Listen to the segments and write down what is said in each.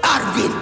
Arvin.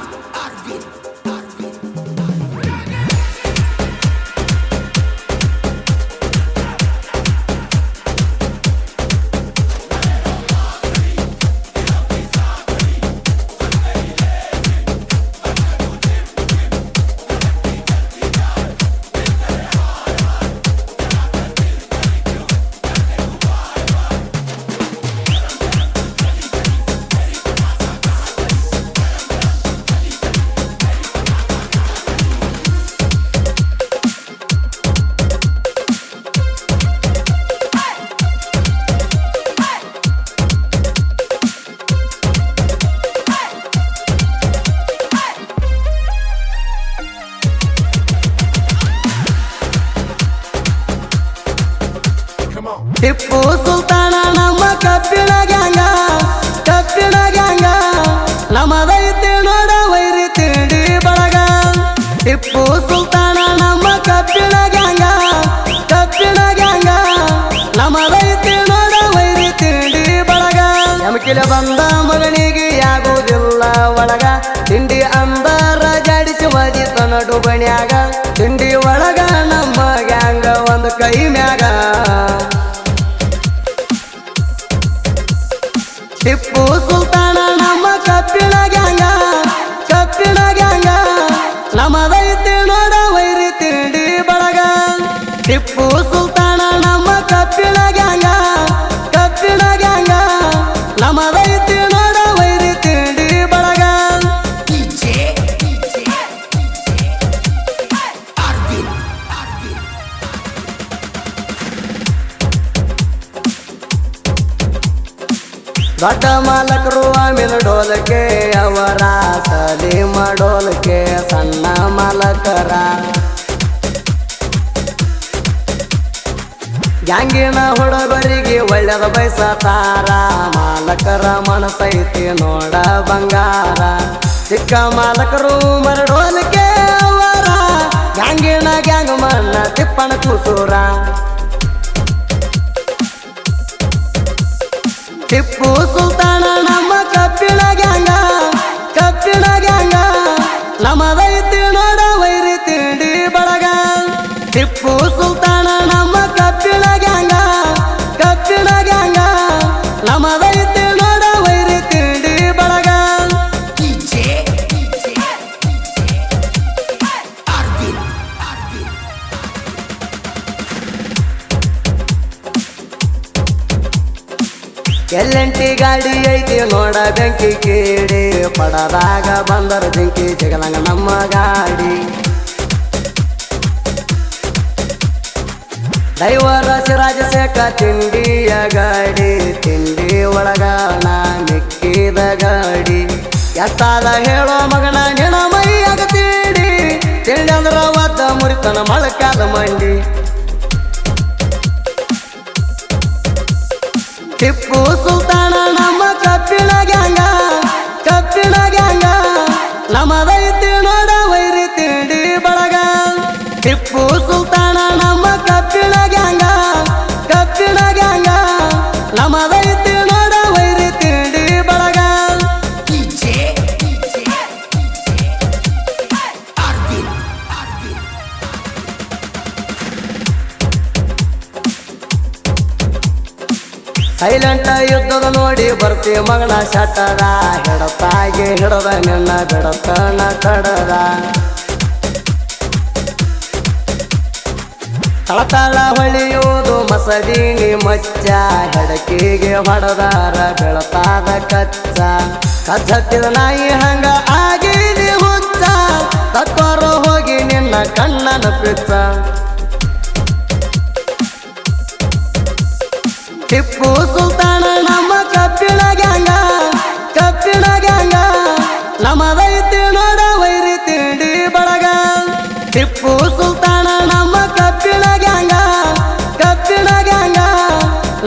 Tipu ಸುಲ್ತಾನ ನಮ್ಮ ಕಬ್ಬಿಣ ಗ್ಯಾಂಗ ನಮ್ಮದೈತಿ ನೋಡ ವೈರಿ ತಿಂಡಿ ಬಳಗ ಟಿಪ್ಪು ಸುಲ್ತಾನ ನಮ್ಮ ಕಬ್ಬಿಣ ಗ್ಯಾಂಗ ನಮ್ಮದೈತಿ ನೋಡ ವೈರಿ ತಿಂಡಿ ಬಳಗ ಎಮಕಿಲೆ ಬಂದ ಮಗನಿಗೆ ಆಗುವುದಿಲ್ಲ ಒಳಗ ತಿಂಡಿ ಅಂದರ ಜಾಡಿಸಿ ವಜಿತ ನಡು ಬಣ್ಯಾಗ ತಿಂಡಿ ಒಳಗ ನಮ್ಮ ಗ್ಯಾಂಗ ಒಂದು ಕೈ ಮ್ಯಾಗ ಟಿಪ್ಪು ಸುಲ್ತಾನ ನಮ್ಮ ಕಬ್ಬಿಣ ಗ್ಯಾಂಗ ನಮ್ಮದೈತಿ ನೋಡ ವೈರಿ ತಿಂಡಿ ಬಳಗ ಟಿಪ್ಪು ಸುಲ್ತಾನ ನಮ್ಮ ಕಬ್ಬಿಣ ಗ್ಯಾಂಗ ನಮ್ಮದೈತಿ ನೋಡ ವೈರಿ ತಿಂಡಿ ಬಳಗ ದೊಡ್ಡ ಮಾಲಕರು ಆಮೇಲೆ ಡೋಲಕ್ಕೆ ಅವರ ಸಲಿ ಮಾಡೋಲಕ್ಕೆ ಸಣ್ಣ ಮಾಲಕರ ಗ್ಯಾಂಗಿನ ಹುಡುಗರಿಗೆ ಒಳ್ಳೆದ ಬಯಸತಾರ ಮಾಲಕರ ಮನಸೈತಿ ನೋಡ ಬಂಗಾರ ಚಿಕ್ಕ ಮಾಲಕರು ಮರಡೋಲಕ್ಕೆ ಅವರ ಗ್ಯಾಂಗ್ ಮಣ್ಣ ತಿಪ್ಪಣ ಕೂಸೂರ ಟಿಪ್ಪು ಸುಲ್ತಾನ ನಮ್ಮ ಕಬ್ಬಿಣ ಗ್ಯಾಂಗ ನಮ್ಮದೈತಿ ನೋಡ ವೈರಿ ತಿಂಡಿ ಬಳಗ ಟಿಪ್ಪು ಸುಲ್ತಾನ ನಮ್ಮ ಕಬ್ಬಿಣ ಗ್ಯಾಂಗ ನಮ್ಮದೈತಿ ನೋಡ ವೈರಿ ತಿಂಡಿ ಬಳಗ ಎಲ್ಲೆಂಟಿ ಗಾಡಿ ಐತಿ ನೋಡ ಬೆಂಕಿ ಕೇಡಿ ಪಡದಾಗ ಬಂದರ ಜಿಂಕಿ ಜಗಲಂಗ ನಮ್ಮ ಗಾಡಿ ದೈವರ ಸಿರಾಜಸೇಕ ತಿಂಡಿಯ ಗಾಡಿ ತಿಂಡಿ ಒಳಗಣ ಮಿಕ್ಕಿದ ಗಾಡಿ ಎತ್ತಾದ ಹೇಳೋ ಮಗನ ನಿಣ ಮೈಯಾಗ ತೀಡಿ ತಿಂಡಿ ಅಂದ್ರ ಒದ್ದ ಮುರಿತನ ಮಳಕಾದ ಮಂಡಿ ಟಿಪ್ಪು ಸುಲ್ತಾನ ನಮ್ಮ ಕಬ್ಬಿಣ ಗ್ಯಾಂಗ ನಮ್ಮದೈತಿ ನೋಡ ವೈರಿ ತಿಂಡಿ ಬಳಗ ಟಿಪ್ಪು ಸುಲ್ತಾನ ನಮ್ಮ ಕಬ್ಬಿಣ ಗ್ಯಾಂಗ ನಮ್ಮದೈತಿ ನೋಡ ವೈರಿ ತಿಂಡಿ ಬಳಗ ಸೈಲೆಂಟ ಯುದ್ಧದ ನೋಡಿ ಬರ್ತಿ ಮಗನ ಶಟರ ಹಿಡತಾಗಿ ಹಿಡದ ನಿನ್ನ ಬಿಡತನ ಕಡದ ತಳತಳ ಹೊಳಿಯುವುದು ಮಸದೀನಿ ಮಚ್ಚ ಹೆಡಕಿಗೆ ಹೊಡೆದಾರ ಬೆಳತಾದ ಕಚ್ಚ ಕಚ್ಚತ್ತಿದ ನಾಯಿ ಹಂಗ ಆಗಿದಿ ಹುಚ್ಚ ತಕ್ಕೋರು ಹೋಗಿ ನಿನ್ನ ಕಣ್ಣನ ಪಿಚ್ಚ ಟಿಪ್ಪು ಸುಲ್ತಾನ ನಮ್ಮ ಕಬ್ಬಿಣ ಗ್ಯಾಂಗ ನಮ್ಮದೈತಿ ನೋಡ ವೈರಿ ತಿಂಡಿ ಬಳಗ ಟಿಪ್ಪು ಸುಲ್ತಾನ ನಮ್ಮ ಕಬ್ಬಿಣ ಗ್ಯಾಂಗ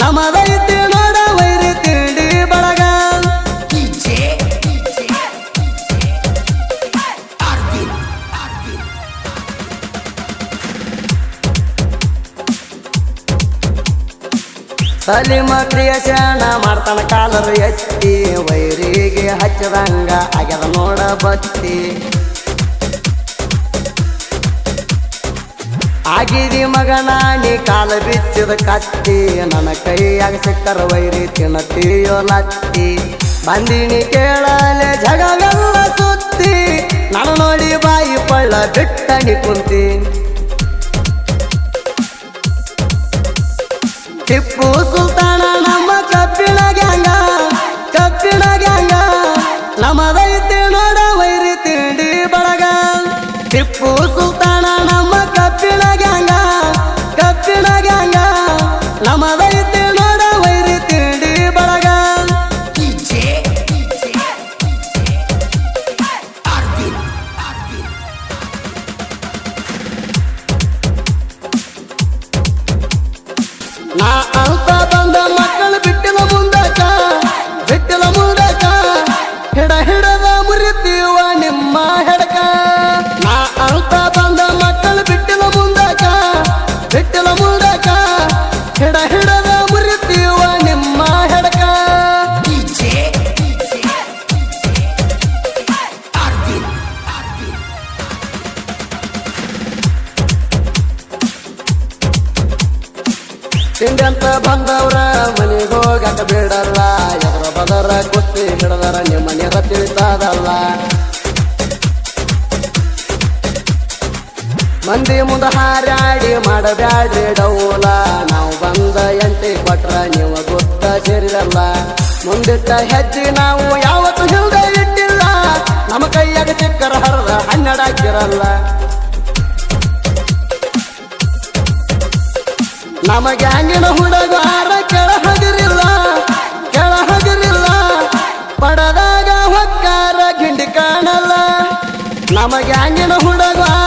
ನಮ್ಮದೈತಿ ನೋಡ ವೈರಿ ತಿಂಡಿ ಬಳಗ ಸಲಿಮ ಕ್ರಿಯೇಷನ್ ಮಾಡ್ತಾನ ಕಾಲರ್ ಎತ್ತಿ ವೈರಿಗೆ ಹಚ್ಚದಂಗ ಆಗ್ಯದ ನೋಡ ಬತ್ತಿ ಆಗಿದಿ ಮಗನ ನೀ ಕಾಲ ಬಿಚ್ಚಿದ ಕತ್ತಿ ನನ್ನ ಕೈಯಾಗ ಸಿಕ್ಕರ ವೈರಿ ತಿನ್ನತೀಯೋ ಲತ್ತಿ ಬಂದಿನಿ ಕೇಳಲೆ ಜಗವೆಲ್ಲ ಸುತ್ತಿ ನಾನು ನೋಡಿ ಬಾಯಿ ಪಳ್ಳ ಬಿಟ್ಟಣಿ ಕುಂತಿ ಟಿಪ್ಪು ಸುಲ್ತಾನ ನಮ್ಮ ಕಬ್ಬಿಣ ಗ್ಯಾಂಗ ನಮ್ಮದೈತಿ ನೋಡ ವೈರಿ ತಿಂಡಿ ಬಳಗ ಟಿಪ್ಪು ಸುಲ್ತಾನ ನಮ್ಮ ಕಬ್ಬಿಣ ಗ್ಯಾಂಗ ನಮ್ಮದೈತಿ ನೋಡ ವೈರಿ ತಿಂಡಿ ಬಳಗ ನಾ ಅಂತ ಬಂದ ಮಕ್ಕಳು ಬಿಟ್ಟಿಲ ಮುಂದಕ ಹಿಡದ ಮುರಿತೀವ ನಿಮ್ಮ ಹೆಡಕ ನಾ ಅಂತ ಬಂದ ಮಕ್ಕಳು ಬಿಟ್ಟಿಲ ಮುಂದಕ ಹಿಡದ ಮುರಿತೀವ ನಿಮ್ಮ ಹೆಡಕ ತಿಂಡಂತ ಬಂದವ್ರ ಮನೆಗೆ ಹೋಗಕ ಬಿಡಲ್ಲ ಎದ್ರ ಬದರ ಕುಸ್ತಿ ಹಿಡದರ ನಿಮ್ಮ ಮನೆಯ ತಿಳಿತಾದಲ್ಲ ಮಂದಿ ಮುಂದ ಹಾರಾಡಿ ಮಾಡಬ್ಯಾಡ್ರಿ ಡೌಲ ನಾವು ಬಂದ ಎಂಟಿ ಕೊಟ್ರ ನೀವು ಗೊತ್ತ ಸೇರಿರಲ್ಲ ಮುಂದಿಟ್ಟ ಹೆಜ್ಜೆ ನಾವು ಯಾವತ್ತು ಹಿಲ್ದ ಇಟ್ಟಿಲ್ಲ ನಮ್ಮ ಕೈಯಾಗ ಸಿಕ್ಕರ ಹರದ 12 ಹಾಕಿರಲ್ಲ ನಮಗೆ ಹಂಗಿನ ಹುಡುಗಾರ ಕೆಳ ಹದಿರಿಲ್ಲ ಪಡದಾಗ ಹೊಕ್ಕಾರ ಗಿಂಡಿ ಕಾಣಲ್ಲ ನಮಗೆ ಹಂಗಿನ ಹುಡುಗಾರ